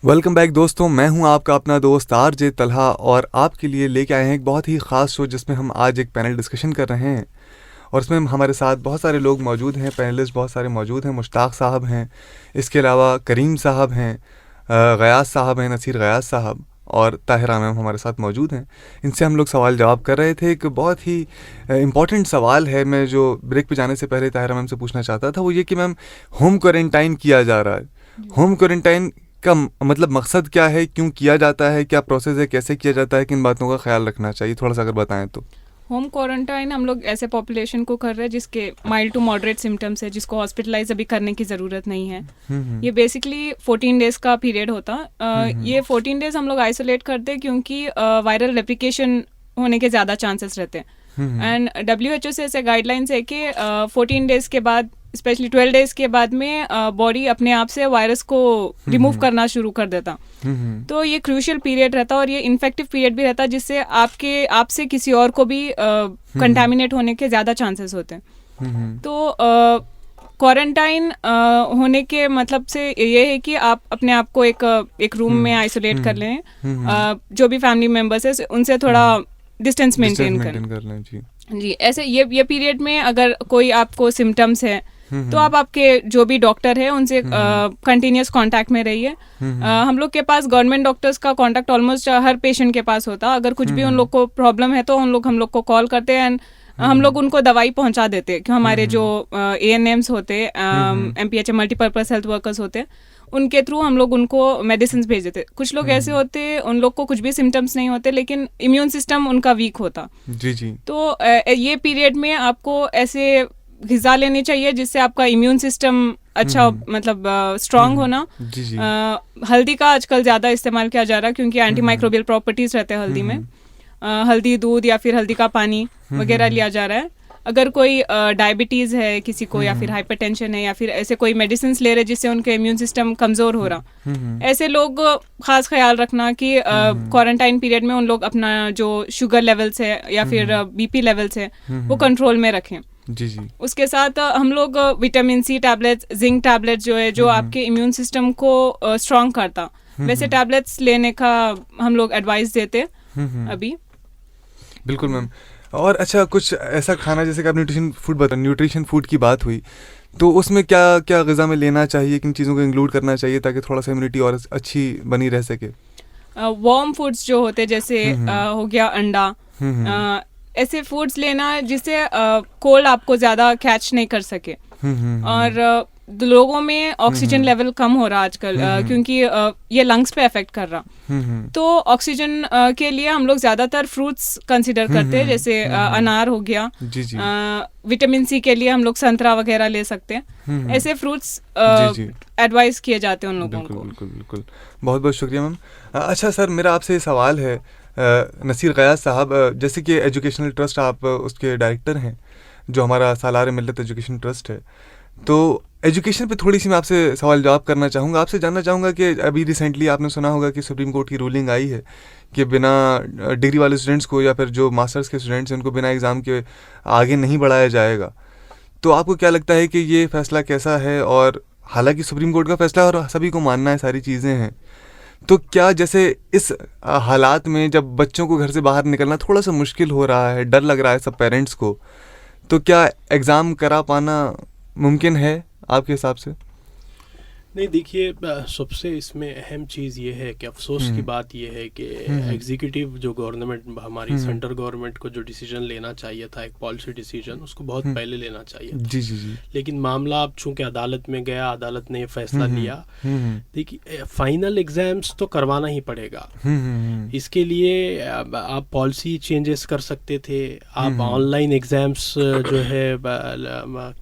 Welcome back दोस्तों, मैं हूं आपका अपना दोस्त आरजे तलहा और आपके लिए लेके आए हैं एक बहुत ही ख़ास शो जिसमें हम आज एक पैनल डिस्कशन कर रहे हैं। और इसमें हमारे साथ बहुत सारे लोग मौजूद हैं, पैनलिस्ट बहुत सारे मौजूद हैं। मुश्ताक साहब हैं, इसके अलावा करीम साहब हैं, गयास साहब हैं, नसीर गयास साहब और ताहिरा मैम हमारे साथ मौजूद हैं। इनसे हम लोग सवाल जवाब कर रहे थे। एक बहुत ही इम्पॉर्टेंट सवाल है, मैं जो ब्रेक पे जाने से पहले ताहिरा मैम से पूछना चाहता था वो ये कि मैम, होम क्वारंटाइन किया जा रहा है। होम क्वारंटाइन का मतलब मकसद क्या है, क्यों किया जाता है, क्या प्रोसेस है, कैसे किया जाता है, किन बातों का ख्याल रखना चाहिए, थोड़ा सा अगर बताएं तो। होम क्वारंटाइन हम लोग ऐसे पॉपुलेशन को कर रहे हैं जिसके माइल्ड टू मॉडरेट सिम्टम्स है, जिसको हॉस्पिटलाइज अभी करने की ज़रूरत नहीं है। ये बेसिकली 14 डेज़ का पीरियड होता। ये 14 डेज़ हम लोग आइसोलेट करते हैं क्योंकि वायरल रेप्लिकेशन होने के ज़्यादा चांसेस रहते हैं। एंड WHO से ऐसे गाइडलाइंस है कि 14 डेज़ के बाद, स्पेशली 12 डेज़ के बाद में बॉडी अपने आप से वायरस को रिमूव करना शुरू कर देता। तो ये क्रूशियल पीरियड रहता और ये इन्फेक्टिव पीरियड भी रहता, जिससे आपसे किसी और को भी कंटामिनेट होने के ज़्यादा चांसेस होते हैं। तो क्वारंटाइन होने के मतलब से ये है कि आप अपने आप को एक रूम में आइसोलेट कर लें। जो भी फैमिली मेम्बर्स है उनसे थोड़ा डिस्टेंस मेंटेन कर लें। जी, ऐसे ये पीरियड में अगर कोई आपको सिम्टम्स है तो आप आपके जो भी डॉक्टर है उनसे कंटिन्यूस कांटेक्ट में रहिए। हम लोग के पास गवर्नमेंट डॉक्टर्स का कांटेक्ट ऑलमोस्ट हर पेशेंट के पास होता। अगर कुछ भी उन लोग को प्रॉब्लम है तो हम लोग को कॉल करते हैं एंड हम लोग उनको दवाई पहुंचा देते हैं। क्यों, हमारे जो ANMs होते, MPH मल्टीपर्पज हेल्थ वर्कर्स होते, उनके थ्रू हम लोग उनको मेडिसिन भेज देते। कुछ लोग ऐसे होते उन लोग को कुछ भी सिम्टम्स नहीं होते लेकिन इम्यून सिस्टम उनका वीक होता। जी। तो ये पीरियड में आपको ऐसे ग़िज़ा लेनी चाहिए जिससे आपका इम्यून सिस्टम अच्छा मतलब स्ट्रांग होना। हल्दी का आजकल ज़्यादा इस्तेमाल किया जा रहा है क्योंकि एंटी माइक्रोबियल प्रॉपर्टीज़ रहते हैं हल्दी में। हल्दी दूध या फिर हल्दी का पानी वगैरह लिया जा रहा है। अगर कोई डायबिटीज़ है किसी को या फिर हाइपरटेंशन है या फिर ऐसे कोई मेडिसिन ले रहे जिससे उनके इम्यून सिस्टम कमज़ोर हो रहा, ऐसे लोग ख़ास ख्याल रखना कि क्वारंटाइन पीरियड में उन लोग अपना जो शुगर लेवल्स है या फिर BP लेवल्स है वो कंट्रोल में रखें। जी। उसके साथ हम लोग vitamin C tablets, zinc tablets जो है जो आपके इम्यून सिस्टम को स्ट्रॉन्ग करता, वैसे टैबलेट्स लेने का हम लोग एडवाइस देते अभी। बिल्कुल मैम। और अच्छा, कुछ ऐसा खाना जैसे कि आप न्यूट्रिशन फूड की बात हुई, तो उसमें क्या क्या ग़िज़ा में लेना चाहिए, किन चीज़ों को इंक्लूड करना चाहिए ताकि थोड़ा सा इम्यूनिटी और अच्छी बनी रह सके। वार्म फूड्स जो होते जैसे हो गया अंडा, ऐसे फूड्स लेना जिससे कोल्ड आपको ज़्यादा कैच नहीं कर सके। और लोगों में ऑक्सीजन लेवल कम हो रहा आजकल क्योंकि ये लंग्स पे अफेक्ट कर रहा। तो ऑक्सीजन के लिए हम लोग ज़्यादातर फ्रूट्स कंसिडर करते हैं, जैसे अनार हो गया। विटामिन C के लिए हम लोग संतरा वगैरह ले सकते हैं। ऐसे फ्रूट्स एडवाइस किए जाते हैं उन लोगों को। बिल्कुल। बहुत बहुत शुक्रिया मैम। अच्छा सर, मेरा आपसे सवाल है, नसीर गयास साहब, जैसे कि एजुकेशनल ट्रस्ट आप उसके डायरेक्टर हैं, जो हमारा सालार मिल्लत एजुकेशन ट्रस्ट है, तो एजुकेशन पे थोड़ी सी मैं आपसे सवाल जवाब करना चाहूँगा। आपसे जानना चाहूँगा कि अभी रिसेंटली आपने सुना होगा कि सुप्रीम कोर्ट की रूलिंग आई है कि बिना डिग्री वाले स्टूडेंट्स को या फिर जो मास्टर्स के स्टूडेंट्स हैं उनको बिना एग्ज़ाम के आगे नहीं बढ़ाया जाएगा। तो आपको क्या लगता है कि ये फ़ैसला कैसा है? और हालांकि सुप्रीम कोर्ट का फ़ैसला और सभी को मानना है, सारी चीज़ें हैं, तो क्या जैसे इस हालात में जब बच्चों को घर से बाहर निकलना थोड़ा सा मुश्किल हो रहा है, डर लग रहा है सब पेरेंट्स को, तो क्या एग्ज़ाम करा पाना मुमकिन है आपके हिसाब से? नहीं, देखिए, सबसे इसमें अहम चीज़ ये है कि अफसोस की बात ये है कि एग्जीक्यूटिव जो गवर्नमेंट हमारी सेंट्रल गवर्नमेंट को जो डिसीजन लेना चाहिए था, एक पॉलिसी डिसीजन, उसको बहुत पहले लेना चाहिए था। जी। लेकिन मामला अब चूंकि अदालत में गया, अदालत ने फैसला लिया। देखिए, फाइनल एग्जाम्स तो करवाना ही पड़ेगा। इसके लिए आप पॉलिसी चेंजेस कर सकते थे, आप ऑनलाइन एग्जाम्स जो है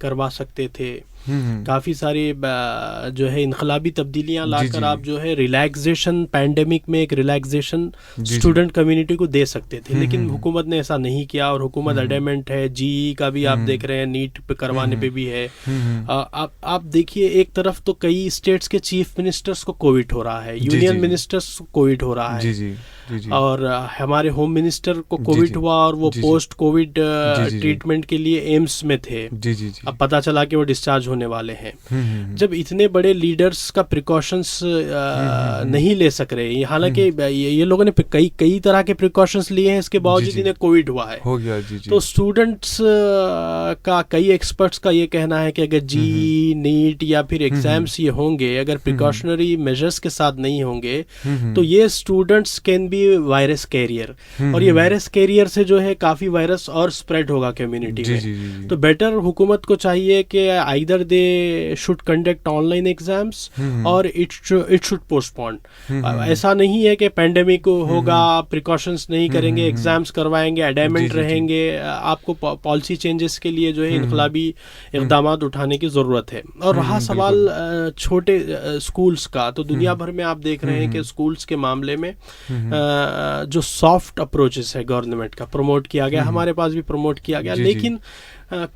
करवा सकते थे। काफ़ी सारी जो है इनकलाबी तब्दीलियां लाकर आप जो है रिलैक्सेशन, पैंडेमिक में एक रिलैक्सेशन स्टूडेंट कम्युनिटी को दे सकते थे, लेकिन हुकूमत ने ऐसा नहीं किया। और हुकूमत एडमेंट है, GE का भी आप देख रहे हैं, नीट पे करवाने पे भी है। आप देखिए, एक तरफ तो कई स्टेट्स के चीफ मिनिस्टर्स को कोविड हो रहा है, यूनियन मिनिस्टर्स को कोविड हो रहा है, और हमारे होम मिनिस्टर को कोविड हुआ और वो पोस्ट कोविड ट्रीटमेंट के लिए एम्स में थे। अब पता चला कि वो डिस्चार्ज होने वाले हैं। जब इतने बड़े लीडर्स का प्रिकॉशंस नहीं ले सक रहे, हालांकि ये लोगों ने कई तरह के प्रिकॉशंस लिए हैं, इसके बावजूद इन्हें कोविड हुआ है, हो गया। जी जी। तो स्टूडेंट्स का कई एक्सपर्ट्स का ये कहना है कि अगर जी नीट या फिर एग्जाम्स ये होंगे, अगर प्रिकॉशनरी मेजर्स के साथ नहीं होंगे तो ये students can be virus carrier, और ये वायरस कैरियर से जो है काफ़ी वायरस और स्प्रेड होगा कम्युनिटी में। तो बेटर हुकूमत को चाहिए कि either they should conduct online exams और इट शुड पोस्टपोन। ऐसा नहीं है कि पेंडेमिक होगा, प्रिकॉशंस नहीं करेंगे, एग्जाम्स करवाएंगे, एडामेंट रहेंगे। आपको पॉलिसी चेंजेस के लिए जो है इनकलाबी इक़दाम उठाने की ज़रूरत है। और रहा सवाल छोटे स्कूल्स का, तो दुनिया भर में आप देख रहे हैं कि स्कूल्स के मामले में जो सॉफ्ट अप्रोचेस है गवर्नमेंट का प्रमोट किया गया, हमारे पास भी प्रमोट किया गया, लेकिन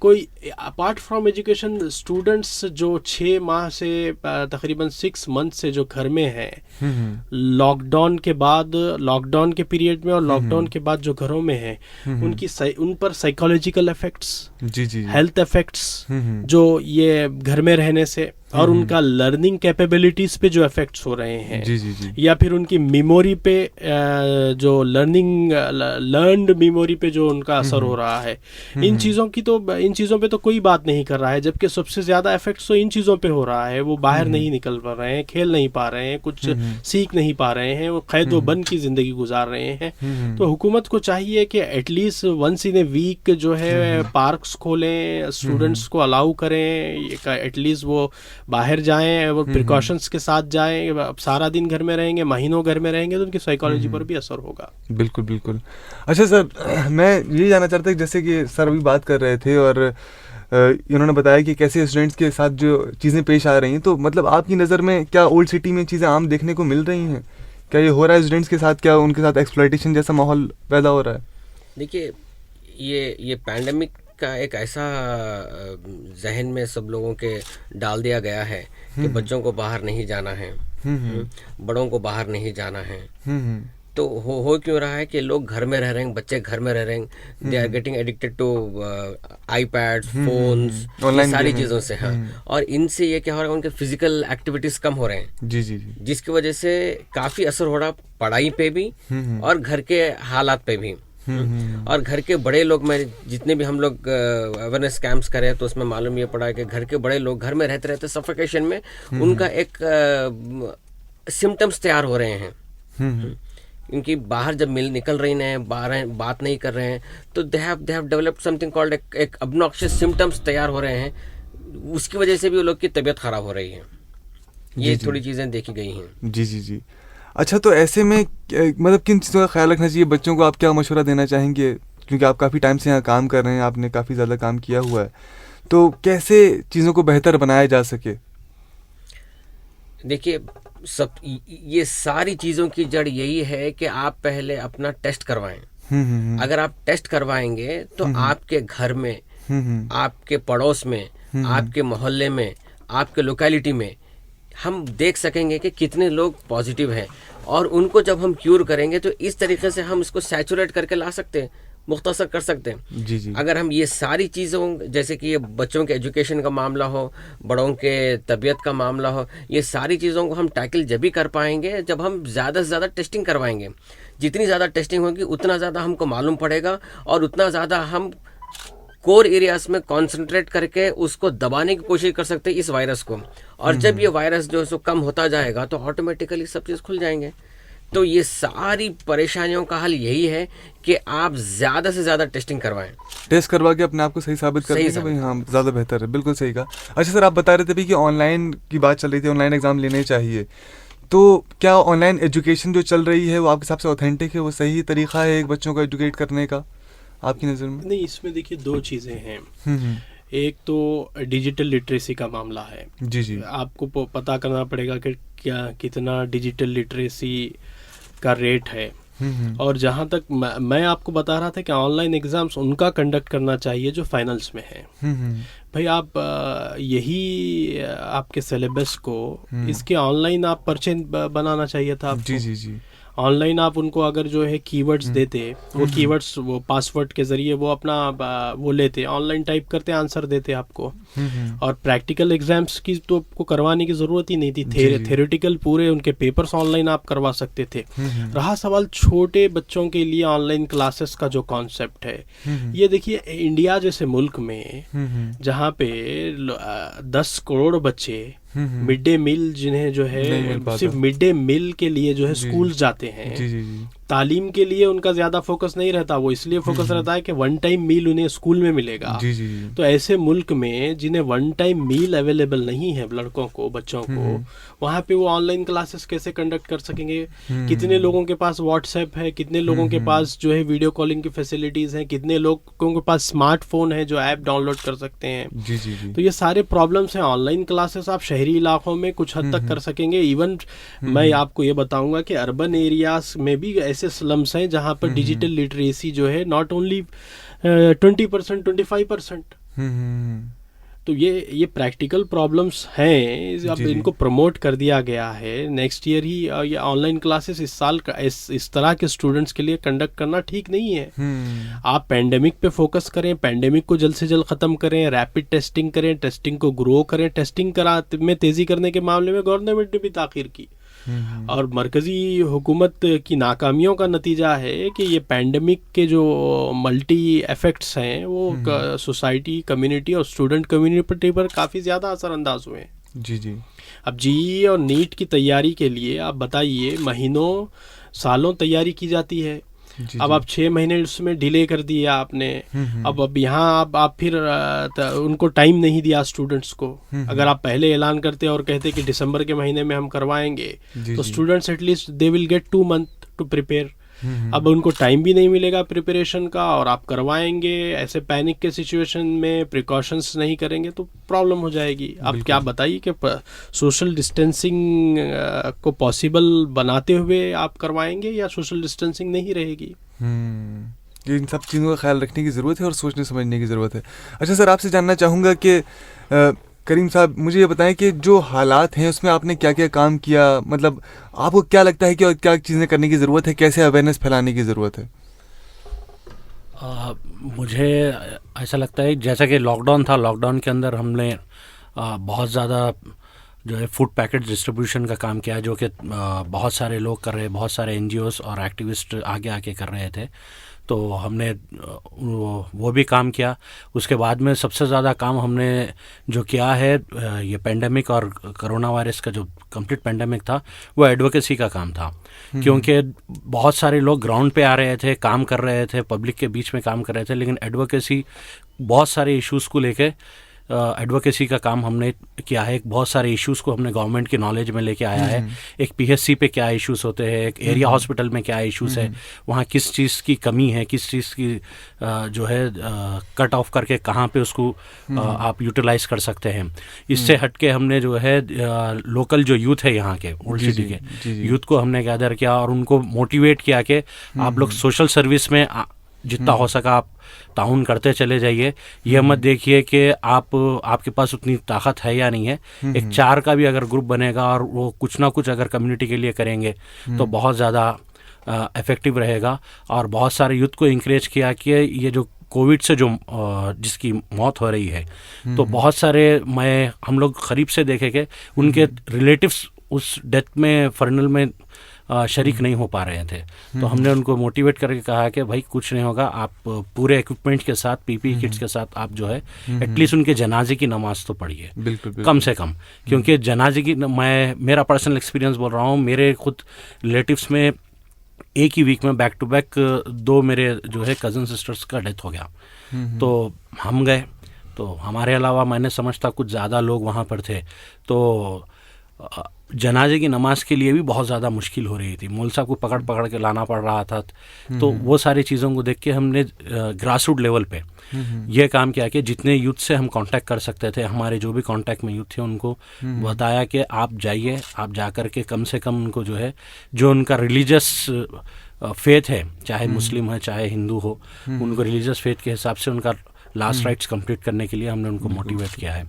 कोई अपार्ट फ्रॉम एजुकेशन स्टूडेंट्स जो 6 माह से तकरीबन 6 मंथ से जो घर में हैं, लॉकडाउन के बाद, लॉकडाउन के पीरियड में और लॉकडाउन के बाद जो घरों में हैं, उन पर साइकोलॉजिकल इफेक्ट्स, हेल्थ इफेक्ट्स जो ये घर में रहने से, और उनका लर्निंग कैपेबिलिटीज पे जो इफेक्ट्स हो रहे हैं, या फिर उनकी मेमोरी पे जो लर्नड मेमोरी पे जो उनका असर हो रहा है, इन चीज़ों पे तो कोई बात नहीं कर रहा है, जबकि सबसे ज़्यादा इफेक्ट्स तो इन चीज़ों पे हो रहा है। वो बाहर नहीं निकल पा रहे हैं, खेल नहीं पा रहे हैं, कुछ सीख नहीं पा रहे हैं, वो कैद व बंद की ज़िंदगी गुजार रहे हैं। तो हुकूमत को चाहिए कि at least once in a week जो है पार्क्स खोलें, स्टूडेंट्स को अलाउ करें, एटलीस्ट वो बाहर जाएं, वो प्रिकॉशंस के साथ जाएं। अब सारा दिन घर में रहेंगे, महीनों घर में रहेंगे, तो उनकी साइकोलॉजी पर भी असर होगा। बिल्कुल बिल्कुल। अच्छा सर, मैं ये जानना चाहता हूँ, जैसे कि सर अभी बात कर रहे थे और इन्होंने बताया कि कैसे स्टूडेंट्स के साथ जो चीज़ें पेश आ रही हैं, तो मतलब आपकी नज़र में क्या ओल्ड सिटी में चीज़ें आम देखने को मिल रही हैं? क्या ये हो रहा है स्टूडेंट्स के साथ? क्या उनके साथ एक्सप्लॉयटेशन जैसा माहौल पैदा हो रहा है? देखिए, ये पैंडेमिक का एक ऐसा जहन में सब लोगों के डाल दिया गया है कि बच्चों को बाहर नहीं जाना है, बड़ों को बाहर नहीं जाना है। तो हो क्यों रहा है कि लोग घर में रह रहे हैं, बच्चे घर में रह रहे हैं, they are getting addicted to iPads, phones, सारी चीज़ों से। हाँ, और इनसे ये क्या हो रहा है, उनके फिजिकल एक्टिविटीज़ कम हो रहे हैं। जी, जिसकी वजह से काफ़ी असर हो रहा है पढ़ाई पे भी और घर के हालात पे भी। और घर के बड़े लोग, में जितने भी हम लोग अवेयरनेस कैंप्स करे तो उसमें मालूम ये पड़ा कि घर के बड़े लोग घर में रहते रहते सफोकेशन में उनका एक सिम्टम्स तैयार हो रहे हैं। इनकी बाहर जब निकल रही हैं, बात नहीं कर रहे हैं, तो they have developed something called एक ऑब्नॉक्शियस सिम्टम्स तैयार हो रहे हैं। उसकी वजह से भी वो लोग की तबीयत खराब हो रही है। ये थोड़ी चीज़ें देखी गई हैं। जी। अच्छा, तो ऐसे में मतलब किन चीज़ों का ख्याल रखना चाहिए बच्चों को? आप क्या मशवरा देना चाहेंगे, क्योंकि आप काफ़ी टाइम से यहाँ काम कर रहे हैं, आपने काफ़ी ज़्यादा काम किया हुआ है, तो कैसे चीज़ों को बेहतर बनाया जा सके? देखिए, ये सारी चीज़ों की जड़ यही है कि आप पहले अपना टेस्ट करवाएं। अगर आप टेस्ट करवाएंगे तो आपके घर में, आपके पड़ोस में, आपके मोहल्ले में, आपके लोकेलिटी में हम देख सकेंगे कि कितने लोग पॉजिटिव हैं, और उनको जब हम क्यूर करेंगे तो इस तरीके से हम इसको सैचुरेट करके ला सकते हैं, मुख्तसर कर सकते हैं। जी। अगर हम ये सारी चीज़ों, जैसे कि ये बच्चों के एजुकेशन का मामला हो, बड़ों के तबीयत का मामला हो, ये सारी चीज़ों को हम टैकल जब भी कर पाएंगे जब हम ज़्यादा से ज़्यादा टेस्टिंग करवाएंगे। जितनी ज़्यादा टेस्टिंग होगी उतना ज़्यादा हमको मालूम पड़ेगा, और उतना ज़्यादा हम कोर एरियाज में कंसंट्रेट करके उसको दबाने की कोशिश कर सकते हैं, इस वायरस को। और जब ये वायरस जो है सो कम होता जाएगा तो ऑटोमेटिकली सब चीज़ खुल जाएंगे। तो ये सारी परेशानियों का हल यही है कि आप ज़्यादा से ज़्यादा टेस्टिंग करवाएं। टेस्ट करवा के अपने आप को सही साबित करने से भाई हाँ ज़्यादा बेहतर है। बिल्कुल सही कहा। अच्छा सर, आप बता रहे थे भी कि ऑनलाइन की बात चल रही थी, ऑनलाइन एग्ज़ाम लेने चाहिए, तो क्या ऑनलाइन एजुकेशन जो चल रही है वो आपके हिसाब से ऑथेंटिक है, वो सही तरीका है एक बच्चों को एजुकेट करने का आपकी नज़र में? नहीं, इसमें देखिए 2 चीज़ें हैं। एक तो डिजिटल लिटरेसी का मामला है। जी। आपको पता करना पड़ेगा कि कितना डिजिटल लिटरेसी का रेट है। और जहाँ तक मैं आपको बता रहा था कि ऑनलाइन एग्ज़ाम्स उनका कंडक्ट करना चाहिए जो फाइनल्स में है। भाई आप यही आपके सिलेबस को इसके ऑनलाइन आप पर्चे बनाना चाहिए था आपको। जी। ऑनलाइन आप उनको अगर जो है कीवर्ड्स देते, वो कीवर्ड्स वो पासवर्ड के ज़रिए वो अपना वो लेते, ऑनलाइन टाइप करते, आंसर देते आपको। और प्रैक्टिकल एग्जाम्स की तो आपको करवाने की ज़रूरत ही नहीं थी, थ्योरेटिकल पूरे उनके पेपर्स ऑनलाइन आप करवा सकते थे। रहा सवाल छोटे बच्चों के लिए ऑनलाइन क्लासेस का जो कॉन्सेप्ट है, ये देखिए इंडिया जैसे मुल्क में जहाँ पे 10 करोड़ बच्चे मिड डे मील जिन्हें जो है सिर्फ मिड डे मील के लिए जो है स्कूल जाते हैं, तालीम के लिए उनका ज्यादा फोकस नहीं रहता, वो इसलिए फोकस रहता है कि वन टाइम मील उन्हें स्कूल में मिलेगा। तो ऐसे मुल्क में जिन्हें वन टाइम मील अवेलेबल नहीं है लड़कों को, बच्चों को, वहाँ पे वो ऑनलाइन क्लासेस कैसे कंडक्ट कर सकेंगे? कितने लोगों के पास व्हाट्सएप है, कितने लोगों के पास जो है वीडियो कॉलिंग की फैसिलिटीज हैं, कितने लोगों के पास स्मार्टफोन है जो ऐप डाउनलोड कर सकते हैं। तो ये सारे प्रॉब्लम्स हैं। ऑनलाइन क्लासेस आप शहरी इलाकों में कुछ हद तक कर सकेंगे। इवन मैं आपको ये बताऊंगा कि अर्बन एरियाज में भी ऐसे स्लम्स हैं जहां पर डिजिटल लिटरेसी जो है नॉट ओनली 20%, 25%। तो ये प्रैक्टिकल प्रॉब्लम्स हैं। अब इनको प्रमोट कर दिया गया है। नेक्स्ट ईयर ही ये ऑनलाइन क्लासेस इस साल इस तरह के स्टूडेंट्स के लिए कंडक्ट करना ठीक नहीं है। आप पैंडेमिक पे फोकस करें, पैंडेमिक को जल्द से जल्द ख़त्म करें, रैपिड टेस्टिंग करें, टेस्टिंग को ग्रो करें। टेस्टिंग में तेज़ी करने के मामले में गवर्नमेंट ने भी ताख़ीर की और मरकज़ी हुकूमत की नाकामियों का नतीजा है कि ये पैंडेमिक के जो मल्टी इफ़ेक्ट्स हैं वो सोसाइटी, कम्युनिटी और स्टूडेंट कम्युनिटी पर काफ़ी ज़्यादा असरअंदाज हुए हैं। अब जीई और नीट की तैयारी के लिए आप बताइए, महीनों सालों तैयारी की जाती है। अब आप 6 महीने उसमें डिले कर दिया आपने। अब यहाँ आप फिर उनको टाइम नहीं दिया स्टूडेंट्स को। अगर आप पहले ऐलान करते और कहते कि दिसंबर के महीने में हम करवाएंगे तो students at least they will get 2 month to prepare. अब उनको टाइम भी नहीं मिलेगा प्रिपरेशन का और आप करवाएंगे ऐसे पैनिक के सिचुएशन में, प्रिकॉशंस नहीं करेंगे तो प्रॉब्लम हो जाएगी। अब क्या बताइए कि सोशल डिस्टेंसिंग को पॉसिबल बनाते हुए आप करवाएंगे या सोशल डिस्टेंसिंग नहीं रहेगी? इन सब चीज़ों का ख्याल रखने की ज़रूरत है और सोचने समझने की ज़रूरत है। अच्छा सर, आपसे जानना चाहूँगा कि करीम साहब मुझे ये बताएं कि जो हालात हैं उसमें आपने क्या क्या काम किया, मतलब आपको क्या लगता है कि और क्या चीज़ें करने की ज़रूरत है, कैसे अवेयरनेस फैलाने की ज़रूरत है? मुझे ऐसा लगता है जैसा कि लॉकडाउन था, लॉकडाउन के अंदर हमने बहुत ज़्यादा जो है फूड पैकेट डिस्ट्रीब्यूशन का काम किया, जो कि बहुत सारे लोग कर रहे, बहुत सारे NGOs और एक्टिविस्ट आगे आके कर रहे थे। तो हमने वो भी काम किया। उसके बाद में सबसे ज़्यादा काम हमने जो किया है, ये पेंडेमिक और कोरोना वायरस का जो कंप्लीट पेंडेमिक था वो एडवोकेसी का काम था। क्योंकि बहुत सारे लोग ग्राउंड पे आ रहे थे, काम कर रहे थे, पब्लिक के बीच में काम कर रहे थे, लेकिन एडवोकेसी बहुत सारे इश्यूज़ को लेके एडवोकेसी का काम हमने किया है। बहुत सारे इश्यूज़ को हमने गवर्नमेंट की नॉलेज में लेके आया है। एक PHC पे क्या इश्यूज़ होते हैं, एक एरिया हॉस्पिटल में क्या इश्यूज़ है, वहाँ किस चीज़ की कमी है, किस चीज़ की जो है कट ऑफ करके कहाँ पे उसको आप यूटिलाइज कर सकते हैं। इससे हटके हमने जो है लोकल जो यूथ है यहाँ के ओल्ड सिटी के यूथ को हमने गैदर किया और उनको मोटिवेट किया कि आप लोग सोशल सर्विस में जितना हो सका आप ताउन करते चले जाइए। ये मत देखिए कि आपके पास उतनी ताकत है या नहीं है। एक 4 का भी अगर ग्रुप बनेगा और वो कुछ ना कुछ अगर कम्युनिटी के लिए करेंगे तो बहुत ज़्यादा इफ़ेक्टिव रहेगा। और बहुत सारे यूथ को इंकरेज किया कि ये जो कोविड से जो जिसकी मौत हो रही है, तो बहुत सारे हम लोग करीब से देखे कि उनके रिलेटिव्स उस डेथ में फर्नल में शरीक नहीं हो पा रहे थे। तो हमने उनको मोटिवेट करके कहा कि भाई कुछ नहीं होगा, आप पूरे इक्विपमेंट के साथ, PPE किट्स के साथ आप जो है एटलीस्ट उनके जनाजे की नमाज तो पढ़िए, कम से कम। क्योंकि जनाजे की, मेरा पर्सनल एक्सपीरियंस बोल रहा हूँ, मेरे खुद रिलेटिव्स में एक ही वीक में बैक टू बैक 2 मेरे जो है कज़न सिस्टर्स का डेथ हो गया। तो हम गए, तो हमारे अलावा मैंने समझता कुछ ज़्यादा लोग वहाँ पर थे। तो जनाजे की नमाज के लिए भी बहुत ज़्यादा मुश्किल हो रही थी, मौलवी साहब को पकड़ के लाना पड़ रहा था। तो वो सारी चीज़ों को देख के हमने ग्रास रूट लेवल पे ये काम किया कि जितने यूथ से हम कांटेक्ट कर सकते थे, हमारे जो भी कांटेक्ट में यूथ थे उनको बताया कि आप जाइए, आप जा कर के कम से कम उनको जो है, जो उनका रिलीजियस फेथ है, चाहे मुस्लिम है चाहे हिंदू हो, उनको रिलीजियस फेथ के हिसाब से उनका लास्ट राइट्स कंप्लीट करने के लिए हमने उनको मोटिवेट किया है।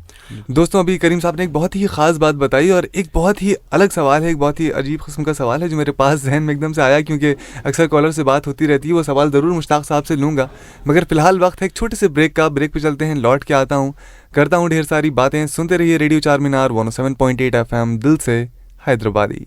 दोस्तों, अभी करीम साहब ने एक बहुत ही ख़ास बात बताई और एक बहुत ही अलग सवाल है, एक बहुत ही अजीब किस्म का सवाल है जो मेरे पास जहन में एकदम से आया, क्योंकि अक्सर कॉलर से बात होती रहती है। वो सवाल ज़रूर मुश्ताक साहब से लूँगा, मगर फ़िलहाल वक्त है एक छोटे से ब्रेक का। ब्रेक पे चलते हैं, लौट के आता हूँ, करता हूँ ढेर सारी बातें। सुनते रहिए रेडियो चार मीनार 107.8 FM, दिल से हैदराबादी।